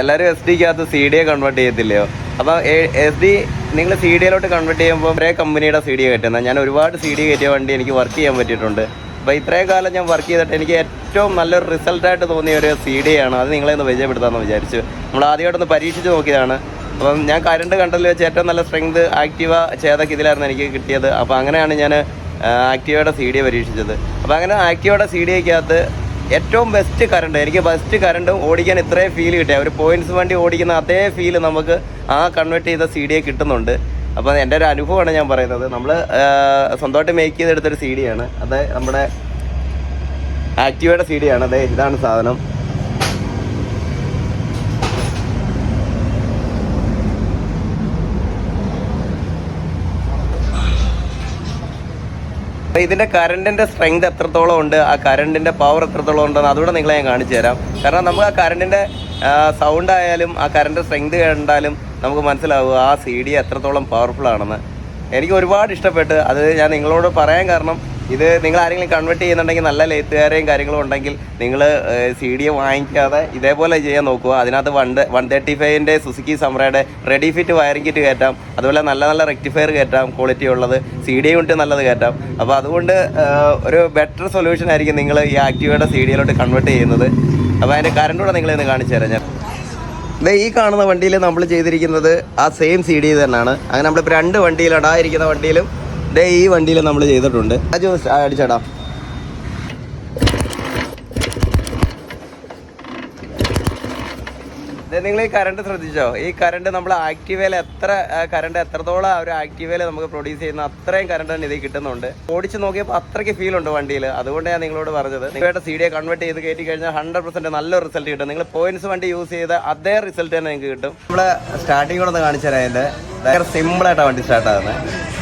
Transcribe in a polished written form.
എല്ലാവരും S ഡിക്കകത്ത് C D convert ചെയ്യത്തില്ലയോ? അപ്പോൾ S D നിങ്ങൾ സി ഡിയിലോട്ട് കൺവേർട്ട് ചെയ്യുമ്പോൾ ഒരേ കമ്പനിയുടെ സി ഡി കയറ്റുന്നത്. ഞാൻ ഒരുപാട് സി ഡി കയറ്റിയ വണ്ടി എനിക്ക് വർക്ക് ചെയ്യാൻ പറ്റിയിട്ടുണ്ട്. അപ്പോൾ ഇത്രയും കാലം ഞാൻ വർക്ക് ചെയ്തിട്ട് എനിക്ക് ഏറ്റവും നല്ലൊരു റിസൾട്ടായിട്ട് തോന്നിയ ഒരു സി ഡി ആണ്. അത് നിങ്ങളെ ഒന്ന് പരിചയപ്പെടുത്താമെന്ന് വിചാരിച്ചു. നമ്മൾ ആദ്യമായിട്ടൊന്ന് പരീക്ഷിച്ച് നോക്കിയതാണ്. അപ്പം ഞാൻ കറണ്ട് കണ്ടതിൽ വെച്ച് ഏറ്റവും നല്ല സ്ട്രെങ്ത് ആക്റ്റീവ ചേതക്ക് ഇതിലായിരുന്നു എനിക്ക് കിട്ടിയത്. അപ്പോൾ അങ്ങനെയാണ് ഞാൻ ആക്റ്റീവയുടെ സി ഡി പരീക്ഷിച്ചത്. അപ്പോൾ അങ്ങനെ ആക്റ്റീവയുടെ സി ഡിക്കകത്ത് ഏറ്റവും ബെസ്റ്റ് കറണ്ട്, എനിക്ക് ബെസ്റ്റ് കറണ്ടും ഓടിക്കാൻ ഇത്രയും ഫീൽ കിട്ടിയ ഒരു പോയിൻറ്റ്സ് വണ്ടി ഓടിക്കുന്ന അതേ ഫീൽ നമുക്ക് ആ കൺവേർട്ട് ചെയ്ത സി ഡിയെ കിട്ടുന്നുണ്ട്. അപ്പോൾ എൻ്റെ ഒരു അനുഭവമാണ് ഞാൻ പറയുന്നത്. നമ്മൾ സ്വന്തമായിട്ട് മേക്ക് ചെയ്തെടുത്തൊരു സി ഡിയാണ്. അത് നമ്മുടെ ആക്റ്റീവയുടെ സി ഡിയാണ്. അതെ, ഇതാണ് സാധനം. അപ്പോൾ ഇതിൻ്റെ കറണ്ടിൻ്റെ സ്ട്രെങ്ത് എത്രത്തോളം ഉണ്ട്, ആ കറണ്ടിൻ്റെ പവർ എത്രത്തോളം ഉണ്ടെന്ന് അതുകൂടെ നിങ്ങളെ ഞാൻ കാണിച്ചു തരാം. കാരണം നമുക്ക് ആ കറണ്ടിൻ്റെ സൗണ്ട് ആയാലും ആ കറണ്ട് സ്ട്രെങ്ത് കണ്ടാലും നമുക്ക് മനസ്സിലാവുക ആ സി ഡി എത്രത്തോളം പവർഫുൾ ആണെന്ന്. എനിക്ക് ഒരുപാട് ഇഷ്ടപ്പെട്ട്. അത് ഞാൻ നിങ്ങളോട് പറയാൻ കാരണം, ഇത് നിങ്ങൾ ആരെങ്കിലും കൺവേർട്ട് ചെയ്യുന്നുണ്ടെങ്കിൽ നല്ല ലെയ്ത്തുകാരെയും കാര്യങ്ങളും ഉണ്ടെങ്കിൽ നിങ്ങൾ സി ഡി വാങ്ങിക്കാതെ ഇതേപോലെ ചെയ്യാൻ നോക്കുക. അതിനകത്ത് 135ൻ്റെ സുസുക്കി സമ്രയുടെ റെഡി ഫിറ്റ് വയറിംഗ് കിറ്റ് കയറ്റാം. അതുപോലെ നല്ല നല്ല റെക്ടിഫയർ കയറ്റാം, ക്വാളിറ്റി ഉള്ളത്. സി ഡി യൂണിറ്റ് നല്ലത് കയറ്റാം. അപ്പോൾ അതുകൊണ്ട് ഒരു ബെറ്റർ സൊല്യൂഷൻ ആയിരിക്കും നിങ്ങൾ ഈ ആക്റ്റീവയുടെ സി ഡിയിലോട്ട് കൺവേർട്ട് ചെയ്യുന്നത്. അപ്പോൾ അതിൻ്റെ കറണ്ട് കൂടെ നിങ്ങളെന്ന് കാണിച്ചു തരാം ഞാൻ. ഈ കാണുന്ന വണ്ടിയിൽ നമ്മൾ ചെയ്തിരിക്കുന്നത് ആ സെയിം സി ഡി തന്നെയാണ്. അങ്ങനെ നമ്മളിപ്പോൾ 2 വണ്ടിയിലാണ്. ആ ഇരിക്കുന്ന വണ്ടിയിലും ഈ വണ്ടിയിൽ നമ്മൾ ചെയ്തിട്ടുണ്ട്. അടിച്ചേടാ. നിങ്ങൾ ഈ കറണ്ട് ശ്രദ്ധിച്ചോ? ഈ കറണ്ട് നമ്മൾ ആക്റ്റീവയിൽ എത്രത്തോളം ഒരു ആക്റ്റീവയിൽ നമുക്ക് പ്രൊഡ്യൂസ് ചെയ്യുന്ന അത്രയും കറണ്ട് തന്നെ ഇതിൽ കിട്ടുന്നുണ്ട്. ഓടിച്ച് നോക്കിയപ്പോൾ അത്രയ്ക്ക് ഫീൽ ഉണ്ട് വണ്ടിയിൽ. അതുകൊണ്ട് ഞാൻ നിങ്ങളോട് പറഞ്ഞത്, നിങ്ങളുടെ സി ഡിയെ കൺവേർട്ട് ചെയ്ത് കയറ്റി കഴിഞ്ഞാൽ 100% നല്ലൊരു റിസൾട്ട് കിട്ടും. നിങ്ങൾ പോയിന്റ്സ് വണ്ടി യൂസ് ചെയ്ത അതേ റിസൾട്ട് തന്നെ നിങ്ങൾക്ക് കിട്ടും. നമ്മളെ സ്റ്റാർട്ടിങ് കൂടെ ഒന്ന് കാണിച്ചു തരാം. അതിൻ്റെ ഭയങ്കര സിമ്പിളായിട്ടാണ് വണ്ടി സ്റ്റാർട്ട് ആകുന്നത്.